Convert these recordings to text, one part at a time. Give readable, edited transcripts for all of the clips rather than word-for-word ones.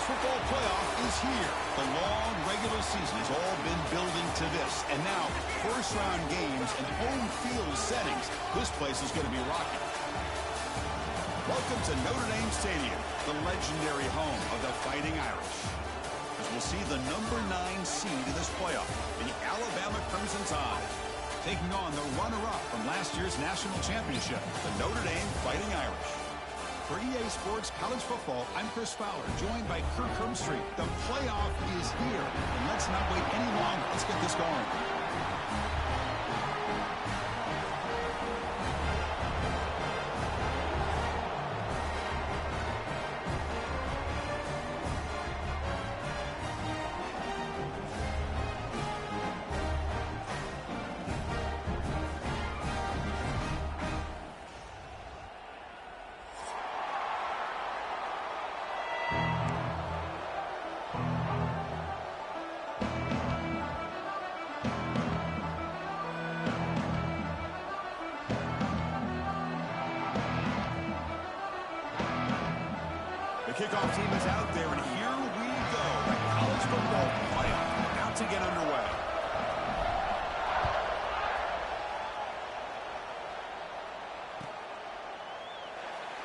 football playoff is here. The long regular season has all been building to this. And now, first-round games and home field settings. This place is going to be rocking. Welcome to Notre Dame Stadium, the legendary home of the Fighting Irish. As we'll see the number 9 seed in this playoff, the Alabama Crimson Tide, taking on the runner-up from last year's national championship, the Notre Dame Fighting Irish. For EA Sports College Football, I'm Chris Fowler, joined by Kirk Herbstreit. The playoff is here, and let's not wait any longer. Let's get this going. Kickoff team is out there, and here we go. The college football playoff about to get underway.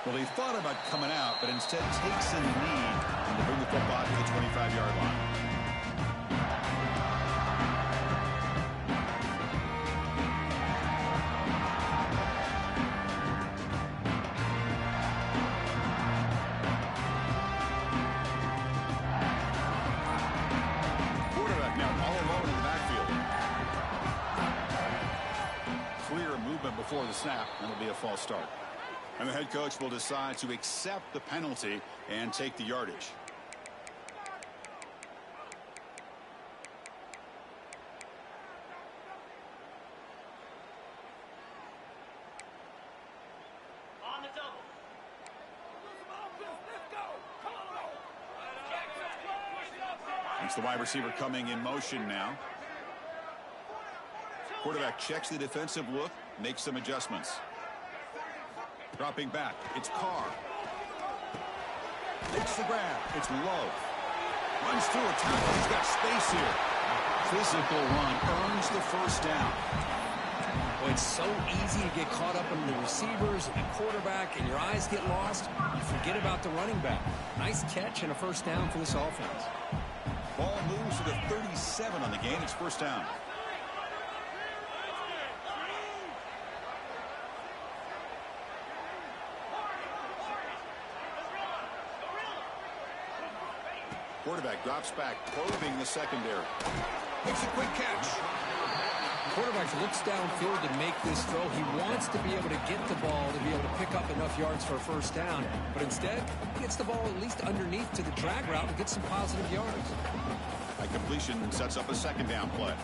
Well, he thought about coming out, but instead takes in the knee to bring the football to the 25-yard line. Before the snap, and it'll be a false start. And the head coach will decide to accept the penalty and take the yardage. On the double. It's the wide receiver coming in motion now. Quarterback checks the defensive look, makes some adjustments. Dropping back, it's Carr. Takes the grab, it's low. Runs through a tackle, he's got space here. Physical run, earns the first down. Well, it's so easy to get caught up in the receivers and the quarterback, and your eyes get lost. You forget about the running back. Nice catch and a first down for this offense. Ball moves to the 37 on the game, it's first down. Quarterback drops back, probing the secondary. Makes a quick catch. Quarterback looks downfield to make this throw. He wants to be able to get the ball to be able to pick up enough yards for a first down. But instead, he gets the ball at least underneath to the drag route and gets some positive yards. A completion sets up a second down play.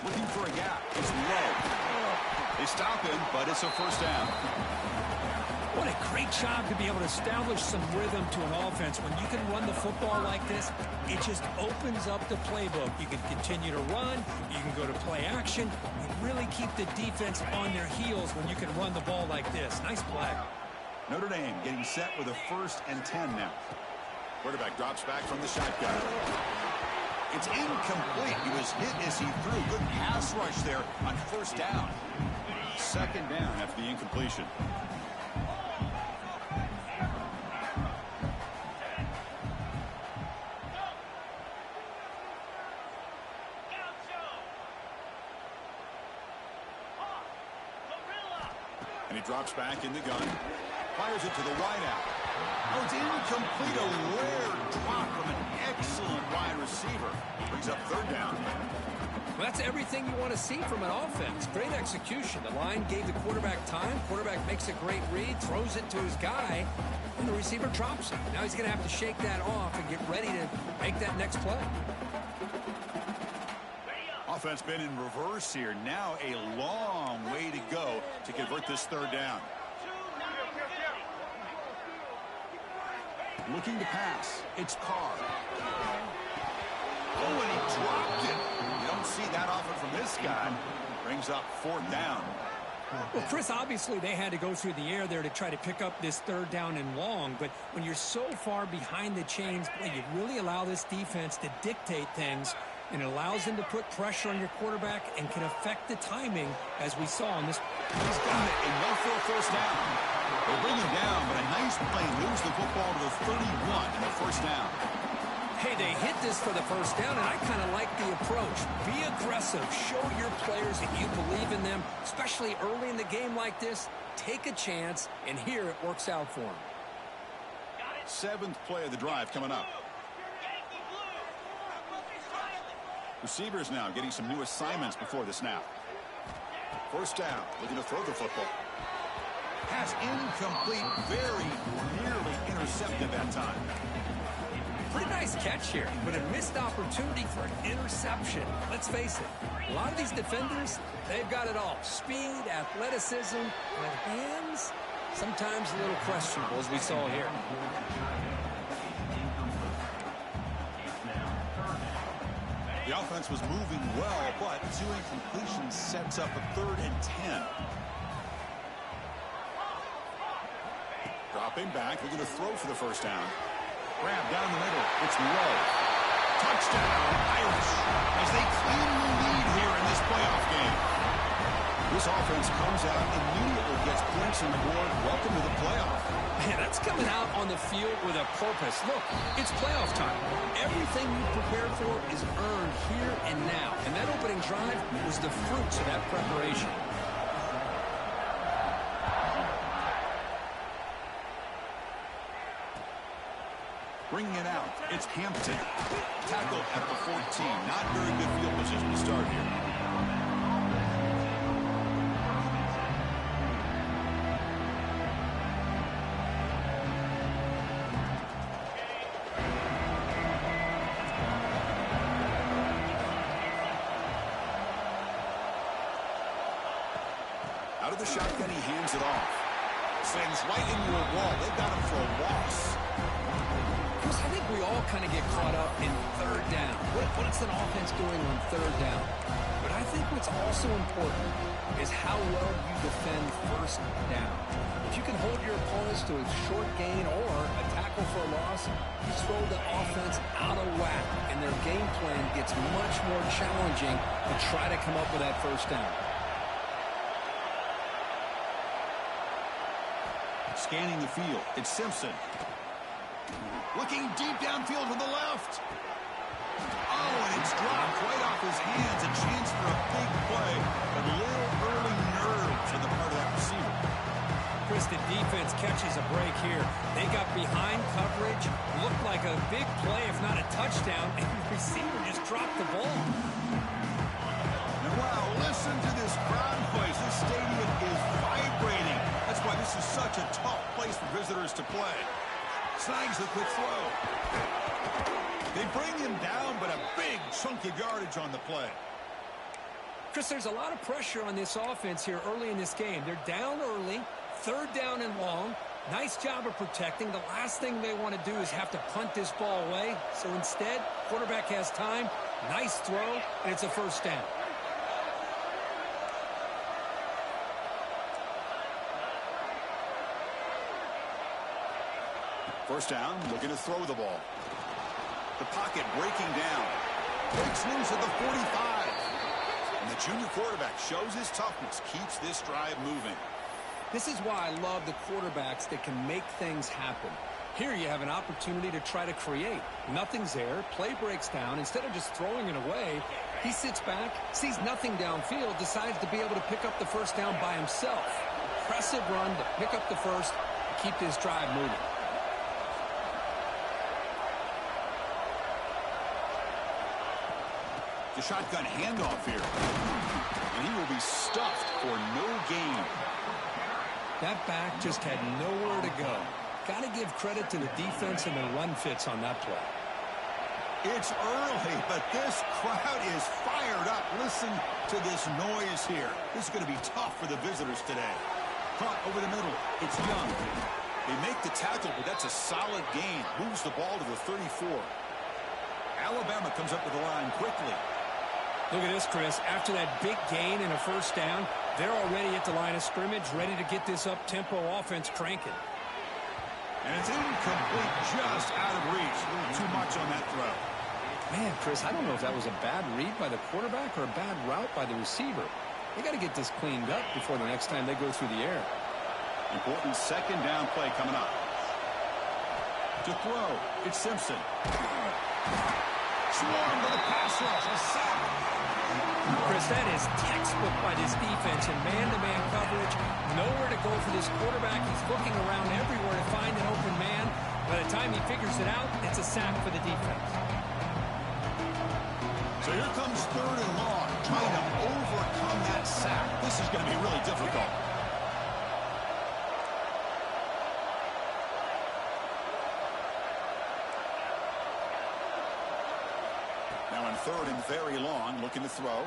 Looking for a gap. It's low. They stop him, but it's a first down. What a great job to be able to establish some rhythm to an offense. When you can run the football like this, it just opens up the playbook. You can continue to run. You can go to play action. You really keep the defense on their heels when you can run the ball like this. Nice play. Notre Dame getting set with a 1st and 10 now. Quarterback drops back from the shotgun. It's incomplete. He was hit as he threw. Good pass rush there on first down. Second down after the incompletion. And he drops back in the gun. Fires it to the wideout. Oh, it's incomplete. A rare drop from an excellent wide receiver. Brings up third down. Well, that's everything you want to see from an offense. Great execution. The line gave the quarterback time. Quarterback makes a great read, throws it to his guy, and the receiver drops it. Now he's going to have to shake that off and get ready to make that next play. Offense been in reverse here. Now a long way to go to convert this third down. Looking to pass. It's Carr. Oh, and he dropped it. You don't see that often from this guy. Brings up fourth down. Well, Chris, obviously they had to go through the air there to try to pick up this third down and long, but when you're so far behind the chains, boy, you really allow this defense to dictate things, and it allows them to put pressure on your quarterback and can affect the timing, as we saw in this. He's got it, and go for a first down. They bring him down, but a nice play moves the football to the 31 and the first down. Hey, they hit this for the first down, and I kind of like the approach. Be aggressive. Show your players that you believe in them, especially early in the game like this. Take a chance, and here it works out for them. Seventh play of the drive coming up. Receivers now getting some new assignments before the snap. First down, looking to throw the football. Pass incomplete, very nearly intercepted that time. Pretty nice catch here, but a missed opportunity for an interception. Let's face it, a lot of these defenders, they've got it all. Speed, athleticism, but hands, sometimes a little questionable, as we saw here. The offense was moving well, but 2 incompletions sets up a 3rd and 10. Dropping back, looking to throw for the first down. Grab down the middle. It's low. Touchdown, Irish, as they claim the lead here in this playoff game. This offense comes out, immediately gets points on the board. Welcome to the playoff. Man, that's coming out on the field with a purpose. Look, it's playoff time. Everything you prepared for is earned here and now. And that opening drive was the fruits of that preparation. Bringing it out, it's Hampton. Tackled at the 14. Not very good field position to start here. Out of the shotgun, he hands it off. Sends right into a wall. They got him for a loss. I think we all kind of get caught up in third down. What's an offense doing on third down? But I think what's also important is how well you defend first down. If you can hold your opponents to a short gain or a tackle for a loss, you throw the offense out of whack, and their game plan gets much more challenging to try to come up with that first down. Scanning the field, it's Simpson. Looking deep downfield to the left. Oh, and it's dropped right off his hands. A chance for a big play. But a little early nerves on the part of that receiver. Chris, the defense catches a break here. They got behind coverage. Looked like a big play, if not a touchdown. And the receiver just dropped the ball. And wow, listen to this crowd noise. This stadium is vibrating. That's why this is such a tough place for visitors to play. Snags the quick throw. They bring him down, but a big chunk of yardage on the play. Chris, there's a lot of pressure on this offense here early in this game. They're down early, third down and long. Nice job of protecting. The last thing they want to do is have to punt this ball away. So instead, quarterback has time. Nice throw, and it's a first down. First down, looking to throw the ball. The pocket breaking down. Breaks loose at the 45. And the junior quarterback shows his toughness, keeps this drive moving. This is why I love the quarterbacks that can make things happen. Here you have an opportunity to try to create. Nothing's there. Play breaks down. Instead of just throwing it away, he sits back, sees nothing downfield, decides to be able to pick up the first down by himself. Impressive run to pick up the first, keep this drive moving. The shotgun handoff here. And he will be stuffed for no gain. That back just had nowhere to go. Got to give credit to the defense and the run fits on that play. It's early, but this crowd is fired up. Listen to this noise here. This is going to be tough for the visitors today. Caught over the middle. It's Young. They make the tackle, but that's a solid gain. Moves the ball to the 34. Alabama comes up with the line quickly. Look at this, Chris. After that big gain and a first down, They're already at the line of scrimmage, ready to get this up-tempo offense cranking. And it's incomplete, just out of reach. Too much on that throw. Man, Chris, I don't know if that was a bad read by the quarterback or a bad route by the receiver. They got to get this cleaned up before the next time they go through the air. Important second down play coming up. To throw, it's Simpson. Swarmed by the pass rush, a sack. Chris, that is textbook by this defense in man-to-man coverage. Nowhere to go for this quarterback. He's looking around everywhere to find an open man. By the time he figures it out, it's a sack for the defense. So here comes 3rd and long, trying to overcome that sack. This is going to be really difficult. Now in 3rd and very long, looking to throw.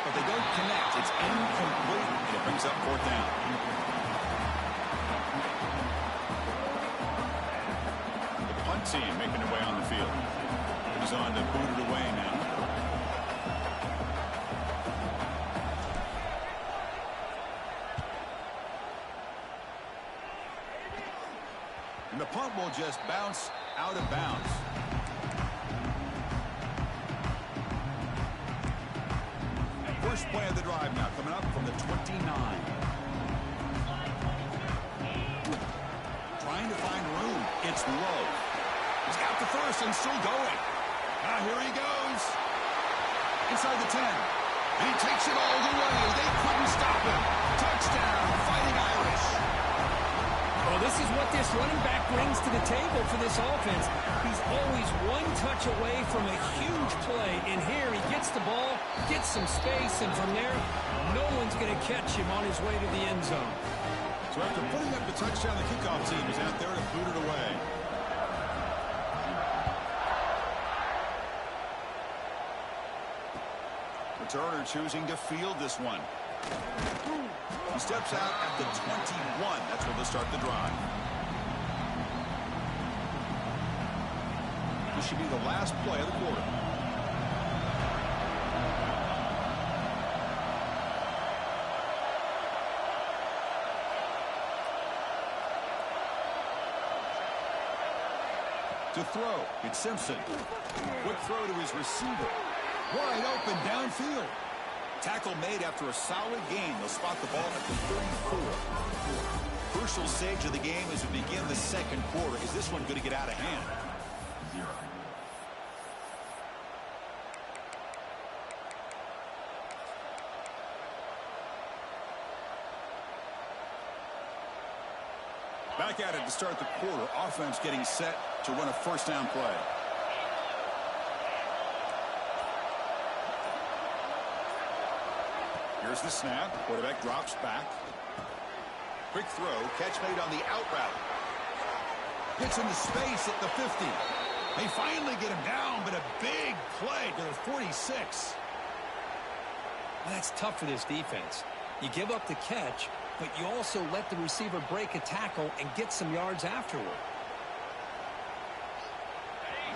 But they don't connect. It's incomplete, and it brings up 4th down. The punt team making their way on the field. He's on to boot it away now. And the punt will just bounce out of bounds. First play of the drive now, coming up from the 29. Trying to find room. It's low. He's got the first and still going. Now here he goes. Inside the 10. And he takes it all the way. They couldn't stop him. Touchdown, Fighting Irish. Well, this is what this running back brings to the table for this offense. He's always one touch away from a huge play. And here he gets the ball, gets some space, and from there, no one's going to catch him on his way to the end zone. So after putting up the touchdown, the kickoff team is out there to boot it away. Turner choosing to field this one. He steps out at the 21. That's where they'll start the drive. This should be the last play of the quarter. To throw, it's Simpson. Quick throw to his receiver. Wide open downfield. Tackle made after a solid gain. They'll spot the ball at the 34. Crucial stage of the game as we begin the second quarter. Is this one going to get out of hand? Back at it to start the quarter. Offense getting set to run a first down play. Here's the snap. Quarterback drops back. Quick throw. Catch made on the out route. Gets into space at the 50. They finally get him down, but a big play to the 46. Well, that's tough for this defense. You give up the catch, but you also let the receiver break a tackle and get some yards afterward.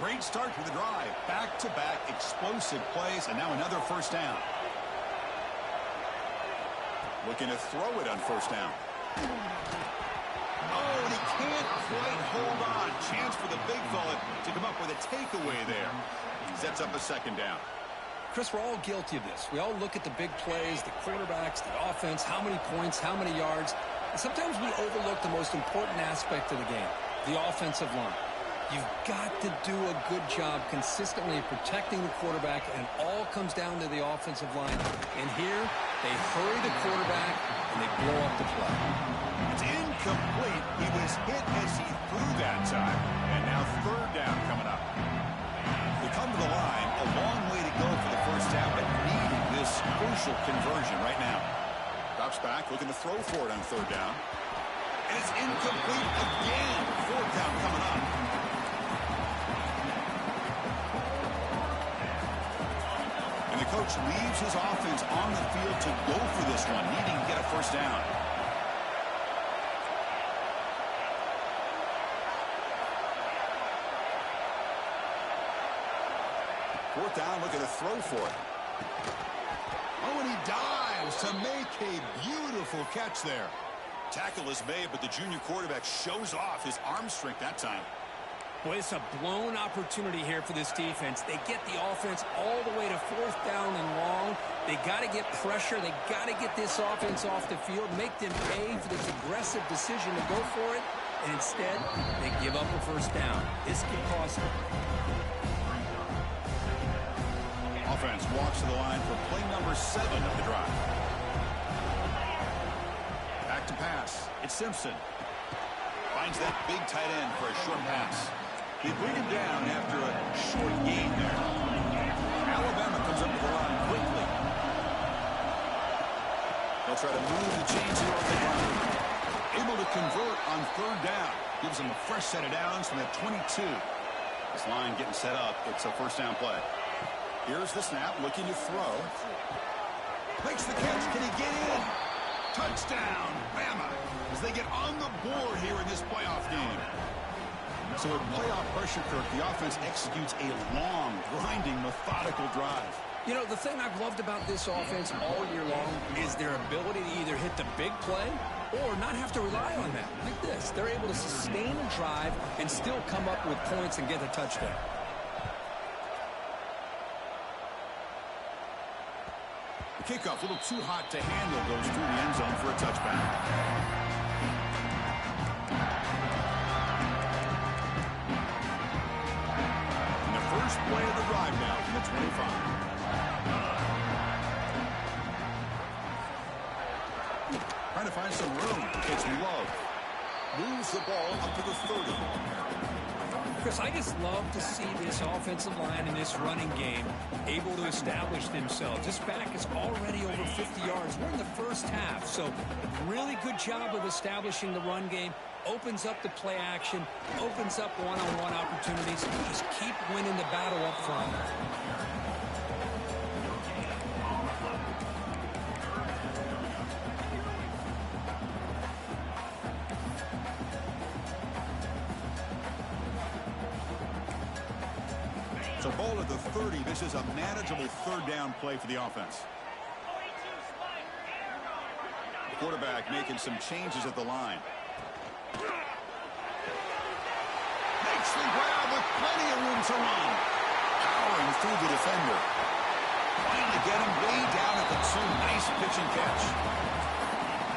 Great start to the drive. Back-to-back explosive plays, and now another first down. Looking to throw it on first down. Oh, and he can't quite hold on. Chance for the big fella to come up with a takeaway there. Sets up a second down. Chris, we're all guilty of this. We all look at the big plays, the quarterbacks, the offense, how many points, how many yards. And sometimes we overlook the most important aspect of the game, the offensive line. You've got to do a good job consistently protecting the quarterback, and it all comes down to the offensive line. And here, they hurry the quarterback, and they blow up the play. It's incomplete. He was hit as he threw that time, and now third down coming up. They come to the line, a long way to go for the first down, but needing this crucial conversion right now. Drops back, looking to throw for it on third down. And it's incomplete again. Fourth down coming up. And the coach leaves his offense on the field to go for this one, needing to get a first down. Fourth down, looking to throw for it. Oh, and he dives. strives to make a beautiful catch there. Tackle is made, but the junior quarterback shows off his arm strength that time. Boy, it's a blown opportunity here for this defense. They get the offense all the way to 4th down and long. They got to get pressure. They got to get this offense off the field, make them pay for this aggressive decision to go for it, and instead, they give up a 1st down. This could cost them. Offense walks to the line for play number 7 of the drive. Back to pass. It's Simpson. Finds that big tight end for a short pass. They bring him down after a short gain there. Alabama comes up to the line quickly. They'll try to move the chains here on the ground. Able to convert on 3rd down. Gives them a fresh set of downs from the 22. This line getting set up. It's a 1st down play. Here's the snap, looking to throw. Makes the catch. Can he get in? Touchdown, Bama, as they get on the board here in this playoff game. So with playoff pressure, Kirk, the offense executes a long, grinding, methodical drive. You know, the thing I've loved about this offense all year long is their ability to either hit the big play or not have to rely on that. Like this, they're able to sustain a drive and still come up with points and get a touchdown. The kickoff a little too hot to handle, goes through the end zone for a touchback. First play of the drive now from the 25. Trying to find some room. It's Love. Moves the ball up to the 30. Chris, I just love to see this offensive line in this running game able to establish themselves. This back is already over 50 yards. We're in the 1st half, so really good job of establishing the run game. Opens up the play action, opens up one-on-one opportunities. Just keep winning the battle up front. So ball at the 30. This is a manageable 3rd down play for the offense. The quarterback making some changes at the line. Makes the grab with plenty of room to run. Powering through the defender. Finally get him way down at the 2. Nice pitch and catch.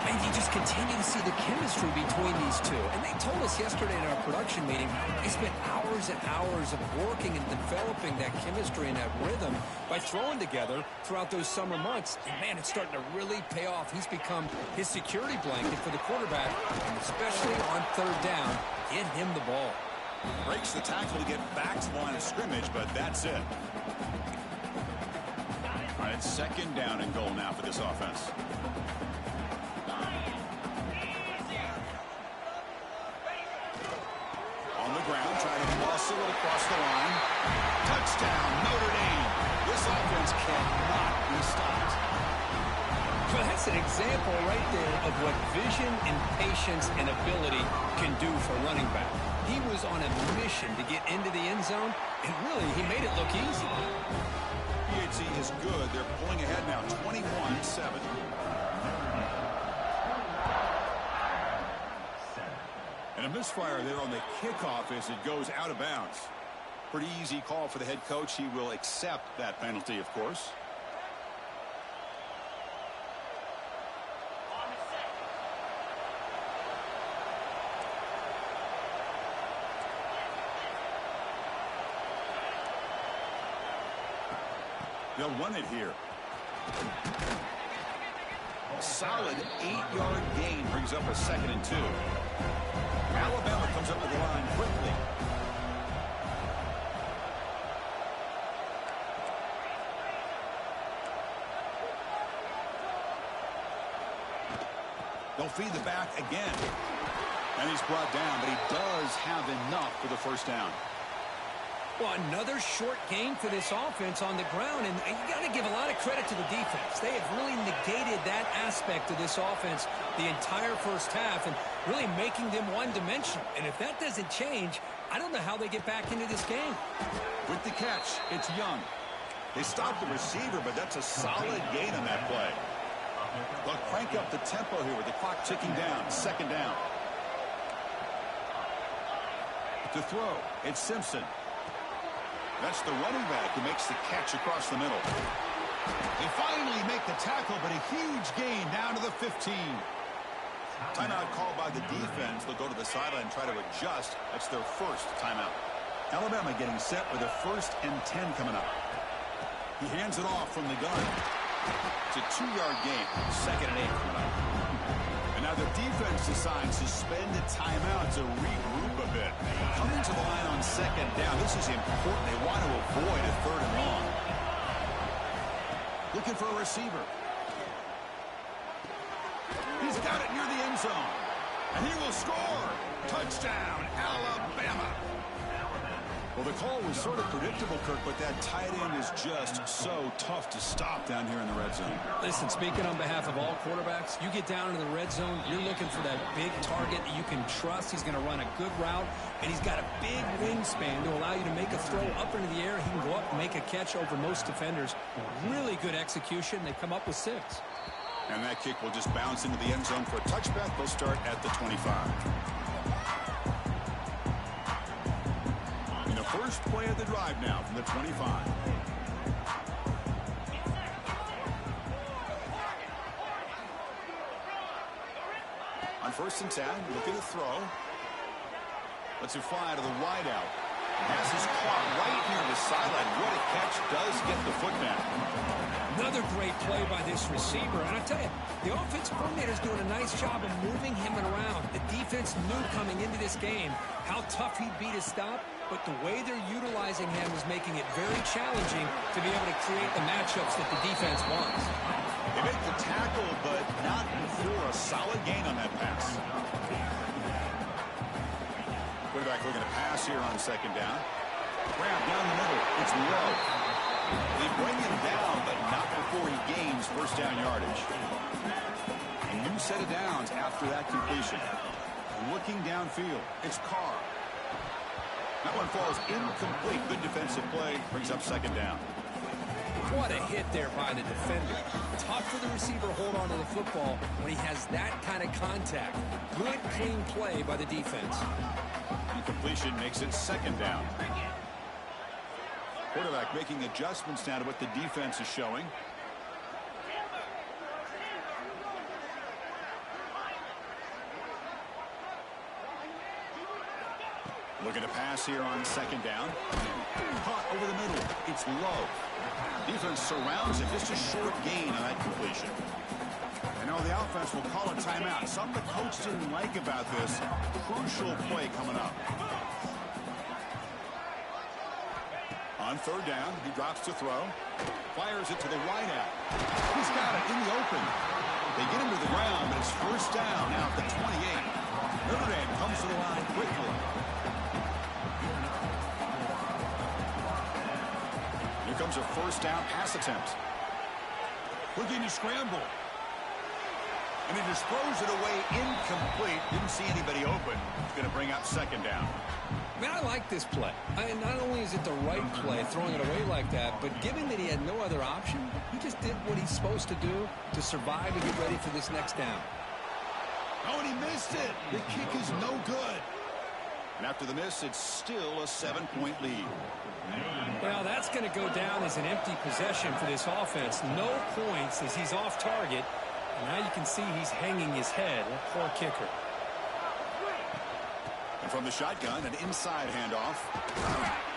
And you just continue to see the chemistry between these two. And they told us yesterday in our production meeting, they spent hours and hours of working and developing that chemistry and that rhythm by throwing together throughout those summer months. And, man, it's starting to really pay off. He's become his security blanket for the quarterback, and especially on 3rd down, get him the ball. Breaks the tackle to get back to the line of scrimmage, but that's it. All right, 2nd down and goal now for this offense. On the ground, trying to muscle it across the line. Touchdown, Notre Dame. This offense cannot be stopped. Well, that's an example right there of what vision and patience and ability can do for a running back. He was on a mission to get into the end zone, and really, he made it look easy. PHC is good. They're pulling ahead now, 21-7. And a misfire there on the kickoff as it goes out of bounds. Pretty easy call for the head coach. He will accept that penalty, of course. They'll run it here. A solid 8-yard gain brings up a 2nd and 2. Alabama comes up to the line quickly. They'll feed the back again. And he's brought down, but he does have enough for the 1st down. Well, another short game for this offense on the ground, and you got to give a lot of credit to the defense. They have really negated that aspect of this offense the entire 1st half and really making them one-dimensional. And if that doesn't change, I don't know how they get back into this game. With the catch, it's Young. They stopped the receiver, but that's a solid gain on that play. They'll crank up the tempo here with the clock ticking down. Second down. To throw, it's Simpson. That's the running back who makes the catch across the middle. They finally make the tackle, but a huge gain down to the 15. Timeout called by the defense. They'll go to the sideline and try to adjust. That's their first timeout. Alabama getting set with a 1st and 10 coming up. He hands it off from the gun. It's a 2-yard gain. 2nd and 8 coming up. And now the defense decides to spend a timeout to regroup a bit. Coming to the line on 2nd down. This is important. They want to avoid a 3rd and long. Looking for a receiver. He's got it near the end zone. And he will score. Touchdown, Alabama. Well, the call was sort of predictable, Kirk, but that tight end is just so tough to stop down here in the red zone. Listen, speaking on behalf of all quarterbacks, you get down into the red zone, you're looking for that big target that you can trust. He's going to run a good route, and he's got a big wingspan to allow you to make a throw up into the air. He can go up and make a catch over most defenders. Really good execution. They come up with 6. And that kick will just bounce into the end zone for a touchback. They'll start at the 25. First play of the drive now from the 25. On 1st and 10, look at the throw. Lets it fly to the wideout. Pass is caught right near the sideline. What a catch. Does get the footman. Another great play by this receiver. And I tell you, the offensive coordinator is doing a nice job of moving him around. The defense knew coming into this game how tough he'd be to stop, but the way they're utilizing him is making it very challenging to be able to create the matchups that the defense wants. They make the tackle, but not before a solid gain on that pass. Quarterback looking to pass here on 2nd down. Grab down the middle. It's low. They bring him down, but not before he gains 1st down yardage. A new set of downs after that completion. Looking downfield, it's Carr. That one falls incomplete. Good defensive play. Brings up 2nd down. What a hit there by the defender. Tough for the receiver to hold on to the football when he has that kind of contact. Good, clean play by the defense. Incompletion makes it 2nd down. Quarterback making adjustments now to what the defense is showing. Looking to pass here on 2nd down. Caught over the middle. It's low. Defense surrounds it. Just a short gain on that completion. And now the offense will call a timeout. Something the coach didn't like about this. Crucial play coming up. On 3rd down, he drops to throw. Fires it to the wideout. He's got it in the open. They get him to the ground, but it's 1st down now at the 28. Notre Dame comes to the line quickly. Here comes a 1st down pass attempt. Looking to scramble. And he just throws it away incomplete. Didn't see anybody open. It's going to bring up 2nd down. Man, I like this play. Not only is it the right play, throwing it away like that, but given that he had no other option, he just did what he's supposed to do to survive and get ready for this next down. Oh, and he missed it. The kick is no good. And after the miss, it's still a 7-point lead. Well, that's going to go down as an empty possession for this offense. No points as he's off target. And now you can see he's hanging his head. Poor kicker. And from the shotgun, an inside handoff.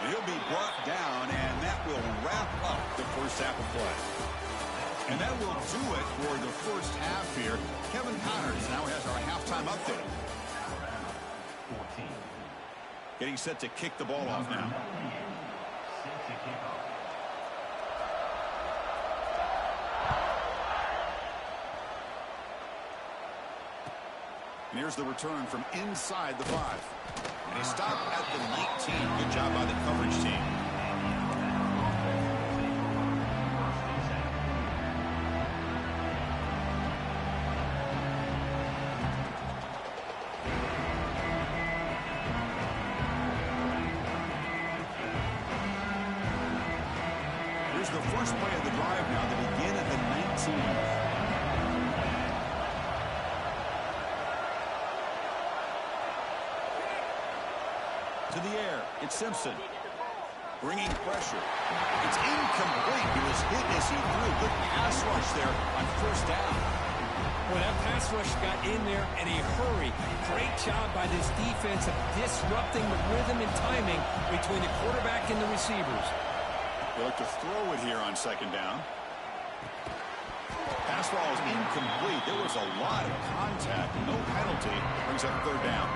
And he'll be brought down, and that will wrap up the 1st half of play. And that will do it for the 1st half here. Kevin Connors now has our halftime update. Getting set to kick the ball off now. And here's the return from inside the 5. And he stopped at the 19. Good job by the coverage team. Here's the first play of the drive now. They begin at the 19. To the air, it's Simpson. Bringing pressure. It's incomplete. He was hit as he threw. Good pass rush there on first down. Well, that pass rush got in there in a hurry. Great job by this defense of disrupting the rhythm and timing between the quarterback and the receivers. They look to throw it here on second down. Pass ball is incomplete. There was a lot of contact. No penalty. Brings up third down.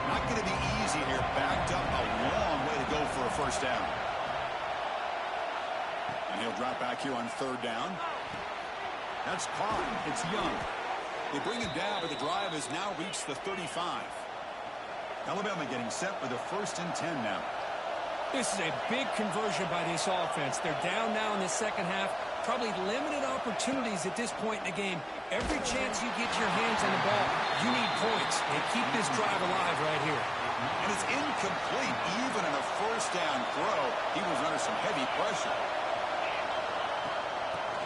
Not going to be easy here. Backed up a long way to go for a first down. And he'll drop back here on third down. That's caught. It's Young. They bring him down, but the drive has now reached the 35. Alabama getting set for the 1st and 10 now. This is a big conversion by this offense. They're down now in the second half. Probably limited opportunities at this point in the game. Every chance you get your hands on the ball, you need points. And keep this drive alive right here. And it's incomplete. Even in a first down throw, he was under some heavy pressure.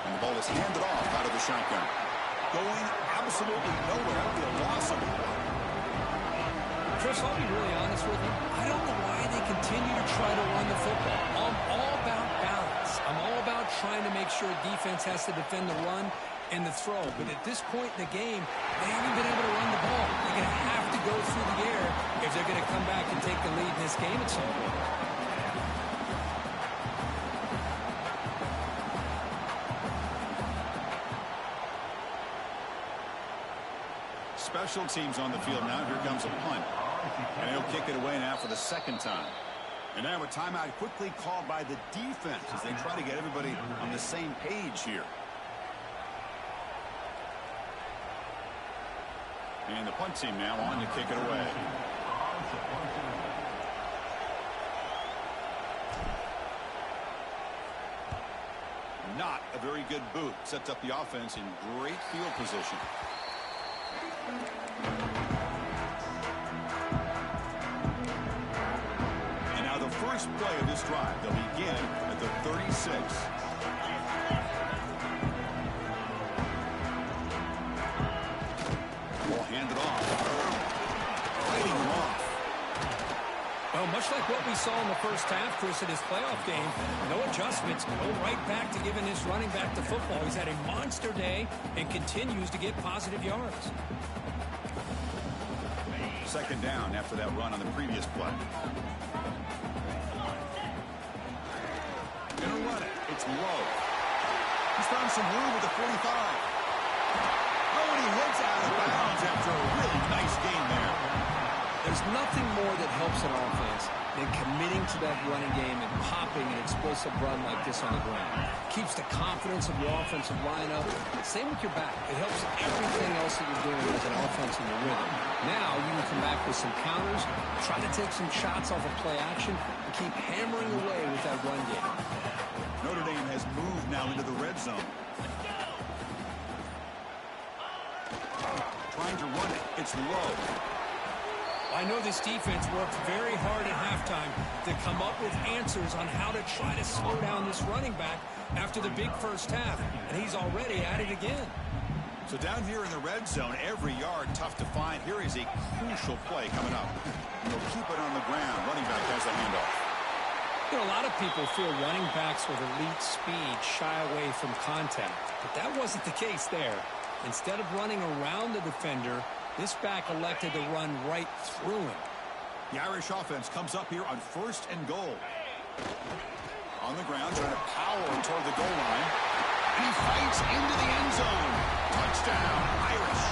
And the ball is handed off out of the shotgun. Going absolutely nowhere. That'll be a loss of it. Chris, I'll be really honest with you. I don't know why they continue to try to run the football. I'm all about balance. I'm all about trying to make sure defense has to defend the run and the throw. But at this point in the game, they haven't been able to run the ball. They're going to have to go through the air if they're going to come back and take the lead in this game at some point. Special teams on the field now. Here comes a punt. And he'll kick it away now for the second time. And now a timeout quickly called by the defense as they try to get everybody on the same page here. And the punt team now on to kick it away. Not a very good boot. Sets up the offense in great field position. And now the first play of this drive. They'll begin at the 36. Ball handed off. Fighting him off. Well, much like what we saw in the first half, Chris, in his playoff game, no adjustments, go right back to giving this running back the football. He's had a monster day and continues to get positive yards. Second down after that run on the previous play. Gonna run it. It's low. He's found some room with the 45. Oh, and he heads out of bounds after a really nice game there. There's nothing more that helps an offense than committing to that running game and popping an explosive run like this on the ground. Keeps the confidence of your offensive lineup. Same with your back. It helps everything else that you're doing as an offense in your rhythm. Now you can come back with some counters, try to take some shots off of play action, and keep hammering away with that run game. Notre Dame has moved now into the red zone. Trying to run it. It's low. I know this defense worked very hard at halftime to come up with answers on how to try to slow down this running back after the big first half, and he's already at it again. So down here in the red zone, every yard tough to find. Here is a crucial play coming up. They'll keep it on the ground. Running back has the handoff. You know, a lot of people feel running backs with elite speed shy away from contact, but that wasn't the case there. Instead of running around the defender, this back elected to run right through him. The Irish offense comes up here on 1st and goal. On the ground, trying to power toward the goal line. And he fights into the end zone. Touchdown, Irish.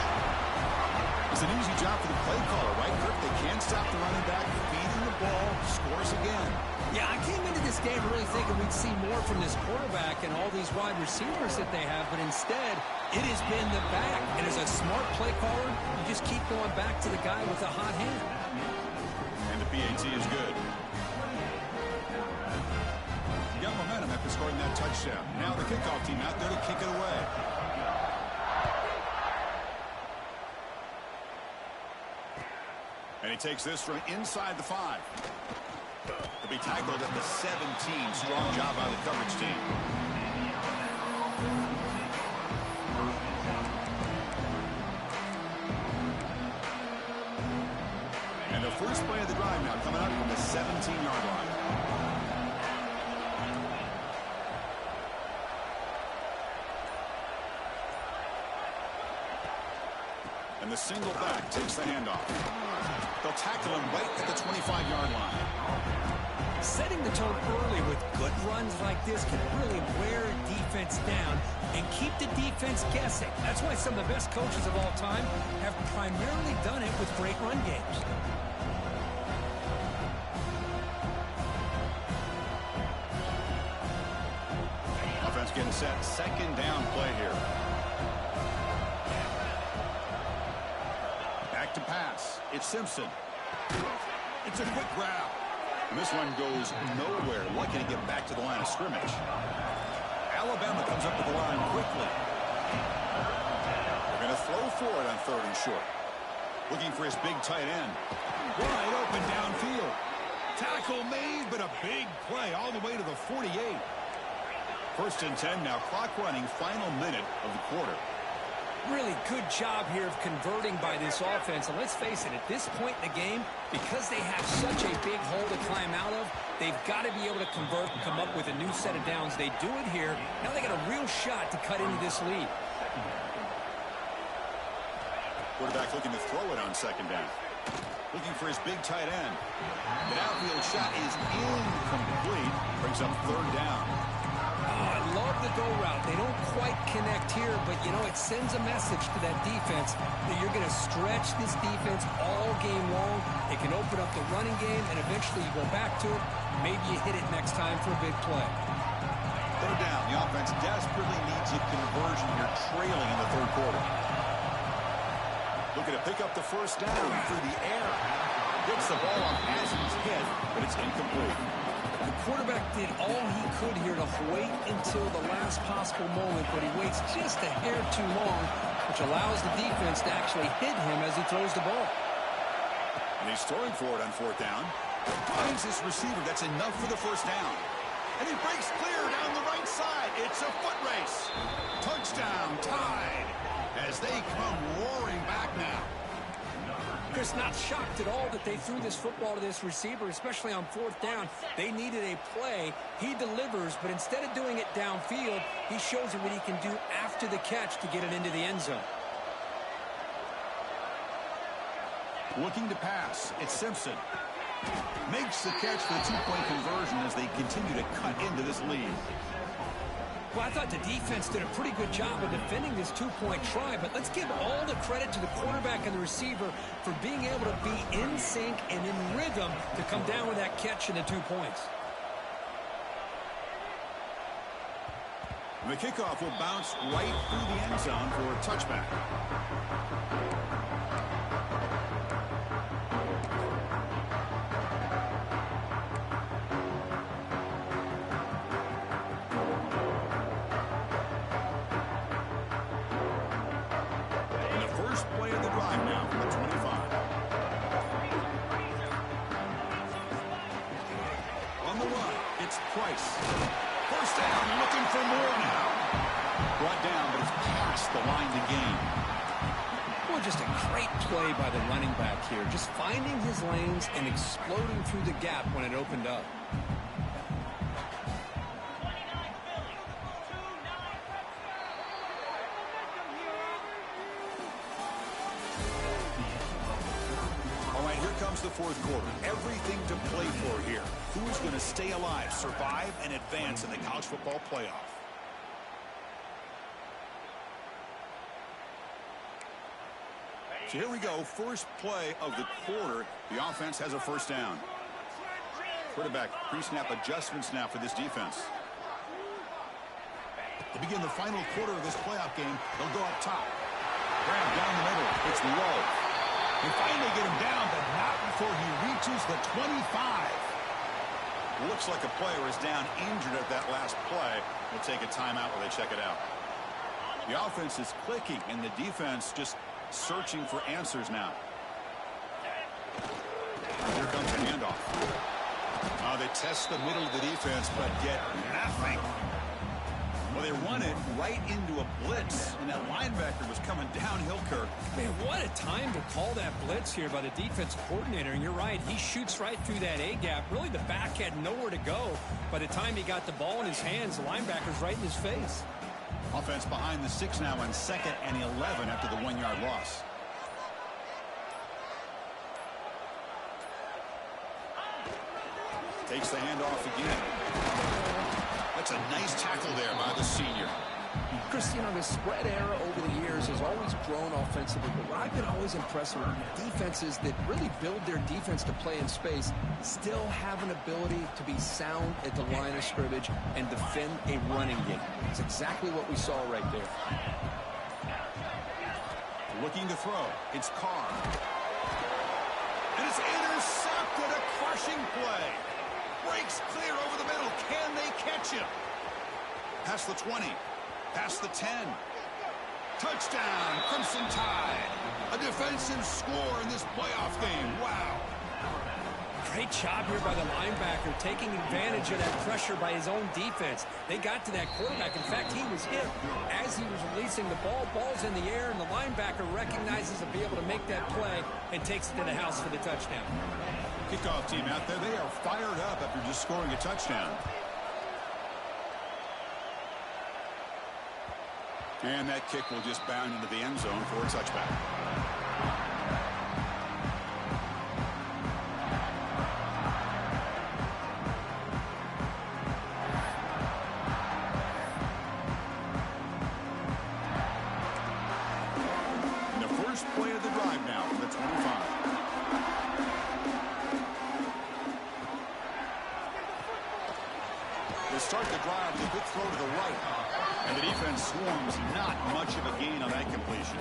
It's an easy job for the play caller, right, Kirk? They can't stop the running back, feeding the ball, scores again. Yeah, I came into this game really thinking we'd see more from this quarterback and all these wide receivers that they have, but instead, it has been the back. And as a smart play caller, you just keep going back to the guy with the hot hand. And the PAT is good. You got momentum after scoring that touchdown. Now the kickoff team out there to kick it away. And he takes this from inside the 5. To be tackled at the 17. Strong job by the coverage team. And they'll the first play of the drive now coming up from the 17-yard line. And the single back takes the handoff. They'll tackle him right at the 25-yard line. Setting the tone early with good runs like this can really wear a defense down and keep the defense guessing. That's why some of the best coaches of all time have primarily done it with great run games. Offense getting set. Second down play here. Back to pass. It's Simpson. It's a quick grab. And this one goes nowhere. Lucky to get back to the line of scrimmage. Alabama comes up to the line quickly. They're going to throw for it on 3rd and short. Looking for his big tight end. Wide open downfield. Tackle made, but a big play all the way to the 48. 1st and 10 now. Clock running. Final minute of the quarter. Really good job here of converting by this offense. And let's face it, at this point in the game, because they have such a big hole to climb out of, they've got to be able to convert and come up with a new set of downs. They do it here. Now they got a real shot to cut into this lead. Quarterback looking to throw it on 2nd down. Looking for his big tight end. The downfield shot is incomplete. Brings up 3rd down. I love the go route. They don't quite connect here, but, you know, it sends a message to that defense that you're going to stretch this defense all game long. It can open up the running game, and eventually you go back to it. Maybe you hit it next time for a big play. 3rd down. The offense desperately needs a conversion here, trailing in the 3rd quarter. Looking to pick up the 1st down through the air. Gets the ball on Hazen's head, but it's incomplete. The quarterback did all he could here to wait until the last possible moment, but he waits just a hair too long, which allows the defense to actually hit him as he throws the ball. And he's throwing for it on 4th down. Finds this receiver. That's enough for the 1st down. And he breaks clear down the right side. It's a foot race. Touchdown, Tide, as they come roaring back now. Chris, not shocked at all that they threw this football to this receiver, especially on 4th down. They needed a play. He delivers, but instead of doing it downfield, he shows them what he can do after the catch to get it into the end zone. Looking to pass. It's Simpson. Makes the catch for the 2-point conversion as they continue to cut into this lead. Well, I thought the defense did a pretty good job of defending this 2-point try, but let's give all the credit to the quarterback and the receiver for being able to be in sync and in rhythm to come down with that catch and the 2 points. The kickoff will bounce right through the end zone for a touchback. Price. 1st down, looking for more now. Brought down, but it's past the line to gain. Well, just a great play by the running back here. Just finding his lanes and exploding through the gap when it opened up. The 4th quarter. Everything to play for here. Who's going to stay alive, survive, and advance in the college football playoff? So here we go. First play of the quarter. The offense has a 1st down. Quarterback pre-snap adjustments now for this defense. To begin the final quarter of this playoff game, they'll go up top. Grab down the middle. It's low. They finally get him down, but not before he reaches the 25. Looks like a player is down injured at that last play. We'll take a timeout while they check it out. The offense is clicking, and the defense just searching for answers now. Here comes the handoff. They test the middle of the defense, but get nothing. Well, they run it right into a blitz, and that linebacker was coming downhill, Kirk. Man, what a time to call that blitz here by the defensive coordinator. And you're right, he shoots right through that A-gap. Really, the back had nowhere to go. By the time he got the ball in his hands, the linebacker's right in his face. Offense behind the 6 now on 2nd and 11 after the 1-yard loss. Takes the handoff again. That's a nice tackle there by the senior. Chris, you know, the spread era over the years has always grown offensively, but what I've been always impressed with defenses that really build their defense to play in space still have an ability to be sound at the line of scrimmage and defend a running game. It's exactly what we saw right there. Looking to throw. It's Carr. And it's intercepted. A crushing play. Breaks clear over the middle. Can they catch him? Past the 20. Past the 10. Touchdown, Crimson Tide. A defensive score in this playoff game. Wow. Great job here by the linebacker, taking advantage of that pressure by his own defense. They got to that quarterback. In fact, he was hit as he was releasing the ball. Ball's in the air, and the linebacker recognizes to be able to make that play and takes it to the house for the touchdown. Kickoff team out there. They are fired up after just scoring a touchdown. And that kick will just bound into the end zone for a touchback. And the first play of the drive now from the 25. They start the drive with a good throw to the right. And the defense swarms. Not much of a gain on that completion.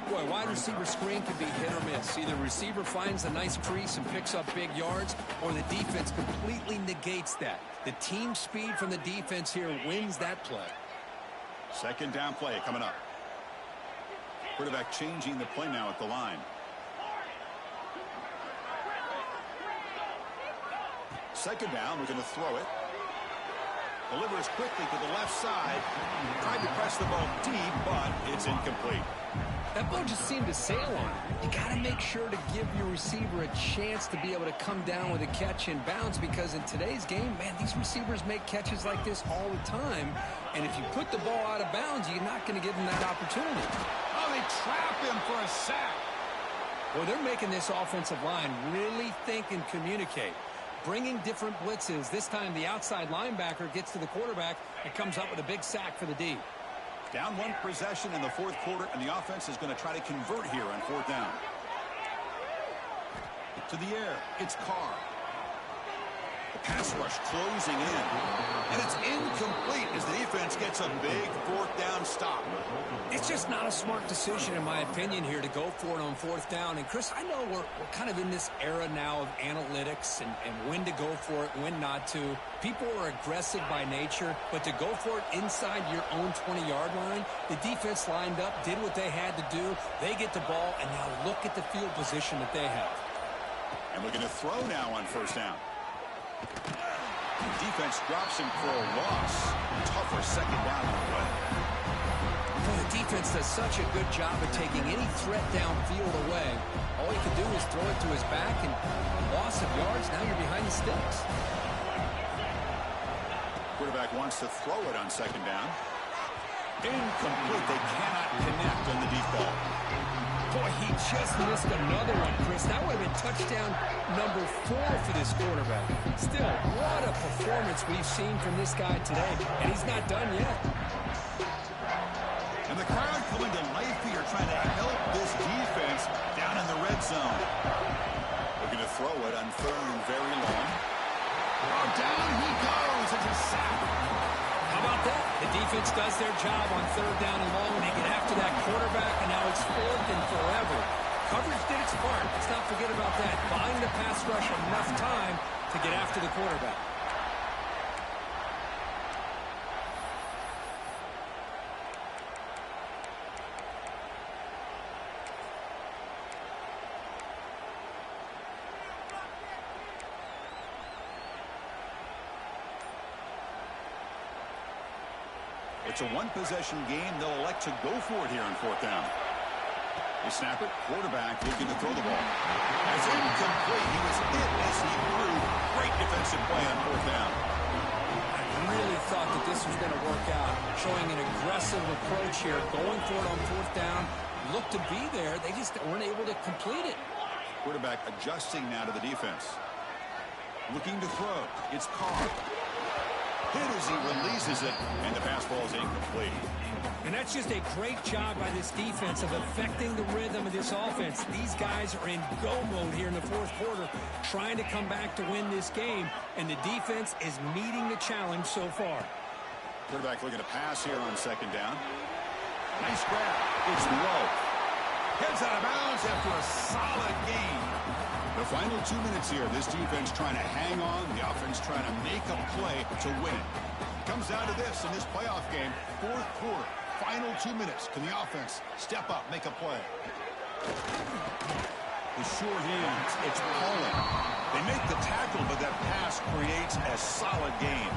Boy, wide receiver screen can be hit or miss. Either the receiver finds a nice crease and picks up big yards, or the defense completely negates that. The team speed from the defense here wins that play. Second down play coming up. Quarterback changing the play now at the line. Second down, we're going to throw it. Delivers quickly to the left side. Tried to press the ball deep, but it's incomplete. That ball just seemed to sail on. You got to make sure to give your receiver a chance to be able to come down with a catch and bounce, because in today's game, man, these receivers make catches like this all the time. And if you put the ball out of bounds, you're not going to give them that opportunity. Oh, they trap him for a sack. Well, they're making this offensive line really think and communicate. Bringing different blitzes. This time the outside linebacker gets to the quarterback and comes up with a big sack for the D. Down one possession in the fourth quarter, and the offense is going to try to convert here on fourth down. To the air, it's Carr. The pass rush closing in. And it's incomplete as the defense gets a big fourth down stop. It's just not a smart decision, in my opinion, here to go for it on fourth down. And, Chris, I know we're kind of in this era now of analytics and when to go for it, when not to. People are aggressive by nature, but to go for it inside your own 20-yard line, the defense lined up, did what they had to do. They get the ball, and now look at the field position that they have. And we're going to throw now on first down. The defense drops him for a loss. Tougher second down on the way. Well, the defense does such a good job of taking any threat downfield away. All he can do is throw it to his back, and loss of yards, now you're behind the sticks. Quarterback wants to throw it on second down. Incomplete. They cannot connect on the deep ball. Boy, he just missed another one, Chris. That would have been touchdown number 4 for this quarterback. Still, what a performance we've seen from this guy today, and he's not done yet. And the crowd coming to life here, trying to help this defense down in the red zone. They're going to throw it on third and very long. Oh, down he goes. It's a sack. How about that? The defense does their job on third down and long. They get after that quarterback, and now it's fourth and forever. Coverage did its part. Let's not forget about that. Buying the pass rush enough time to get after the quarterback. It's a one-possession game. They'll elect to go for it here on fourth down. They snap it. Quarterback looking to throw the ball. It's incomplete. He was hit as he threw. Great defensive play on fourth down. I really thought that this was going to work out, showing an aggressive approach here, going for it on fourth down. Looked to be there. They just weren't able to complete it. Quarterback adjusting now to the defense. Looking to throw. It's Carr. Hit as he releases it, and the pass ball is incomplete. And that's just a great job by this defense of affecting the rhythm of this offense. These guys are in go mode here in the fourth quarter, trying to come back to win this game, and the defense is meeting the challenge so far. Quarterback looking to pass here on second down. Nice grab. It's low. Heads out of bounds after a solid game. The final 2 minutes here. This defense trying to hang on. The offense trying to make a play to win it. Comes down to this in this playoff game. Fourth quarter. Final 2 minutes. Can the offense step up, make a play? The short hands. It's Pollard. They make the tackle, but that pass creates a solid gain.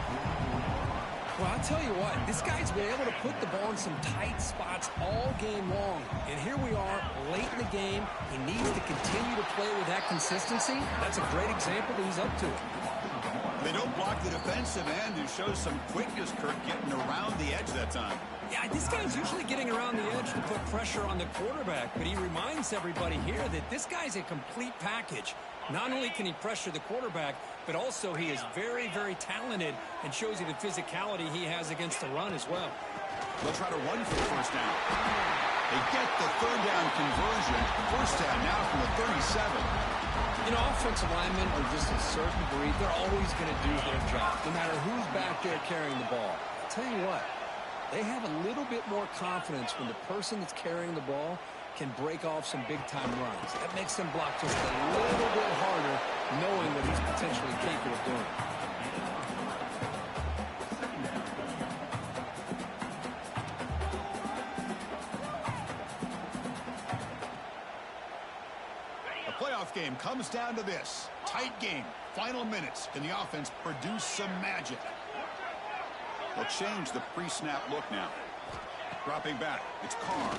Well, I'll tell you what, this guy's been able to put the ball in some tight spots all game long. And here we are, late in the game. He needs to continue to play with that consistency. That's a great example that he's up to it. They don't block the defensive end, who shows some quickness, Kirk, getting around the edge that time. Yeah, this guy's usually getting around the edge to put pressure on the quarterback, but he reminds everybody here that this guy's a complete package. Not only can he pressure the quarterback, but also he is very, very talented and shows you the physicality he has against the run as well. They'll try to run for the first down. They get the third down conversion. First down now from the 37. You know, offensive linemen are just a certain breed. They're always going to do their job, no matter who's back there carrying the ball. I'll tell you what, they have a little bit more confidence when the person that's carrying the ball can break off some big-time runs. That makes them block just a little bit harder, knowing what he's potentially capable of doing. The playoff game comes down to this. Tight game. Final minutes. Can the offense produce some magic? They'll change the pre-snap look now. Dropping back. It's Carr.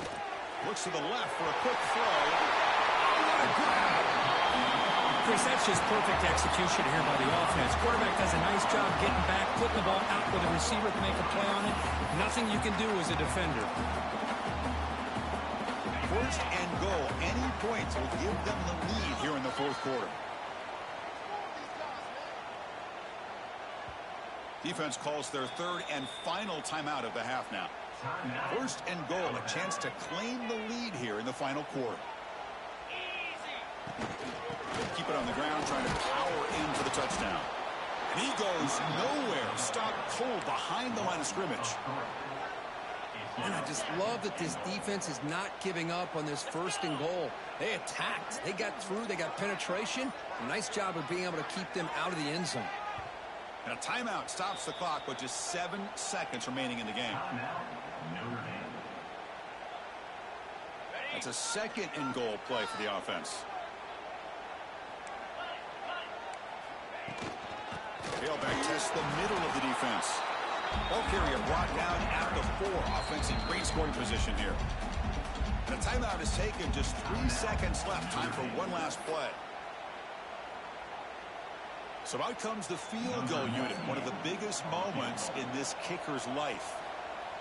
Looks to the left for a quick throw. Oh, what a grab! Chris, that's just perfect execution here by the offense. Quarterback does a nice job getting back, putting the ball out where the receiver can make a play on it. Nothing you can do as a defender. First and goal. Any points will give them the lead here in the fourth quarter. Defense calls their third and final timeout of the half now. First and goal, a chance to claim the lead here in the final quarter. Keep it on the ground, trying to power in for the touchdown. And he goes nowhere. Stopped cold behind the line of scrimmage. And I just love that this defense is not giving up on this first and goal. They attacked. They got through. They got penetration. A nice job of being able to keep them out of the end zone. And a timeout stops the clock with just 7 seconds remaining in the game. That's a second and goal play for the offense. Tailback tests the middle of the defense. Ball carrier brought down at the 4. Offense in great scoring position here. The timeout is taken. Just 3 seconds left. Time for one last play. So out comes the field goal unit, one of the biggest moments in this kicker's life.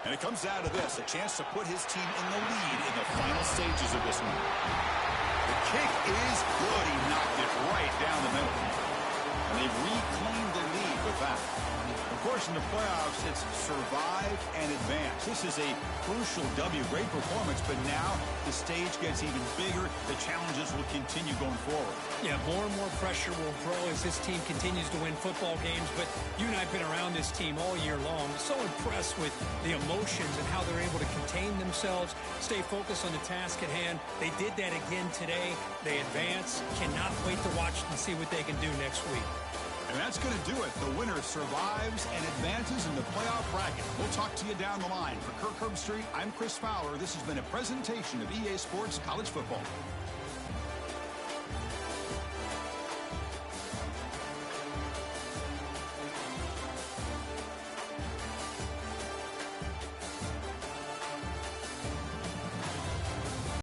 And it comes down to this, a chance to put his team in the lead in the final stages of this one. The kick is good. He knocked it right down the middle. And they've reclaimed the lead with that. Of course, in the playoffs, it's survive and advance. This is a crucial W. Great performance, but now the stage gets even bigger. The challenges will continue going forward. Yeah, more and more pressure will grow as this team continues to win football games. But you and I have been around this team all year long. So impressed with the emotions and how they're able to contain themselves, stay focused on the task at hand. They did that again today. They advance. Cannot wait to watch and see what they can do next week. And that's going to do it. The winner survives and advances in the playoff bracket. We'll talk to you down the line. For Kirk Herbstreit, I'm Chris Fowler. This has been a presentation of EA Sports College Football.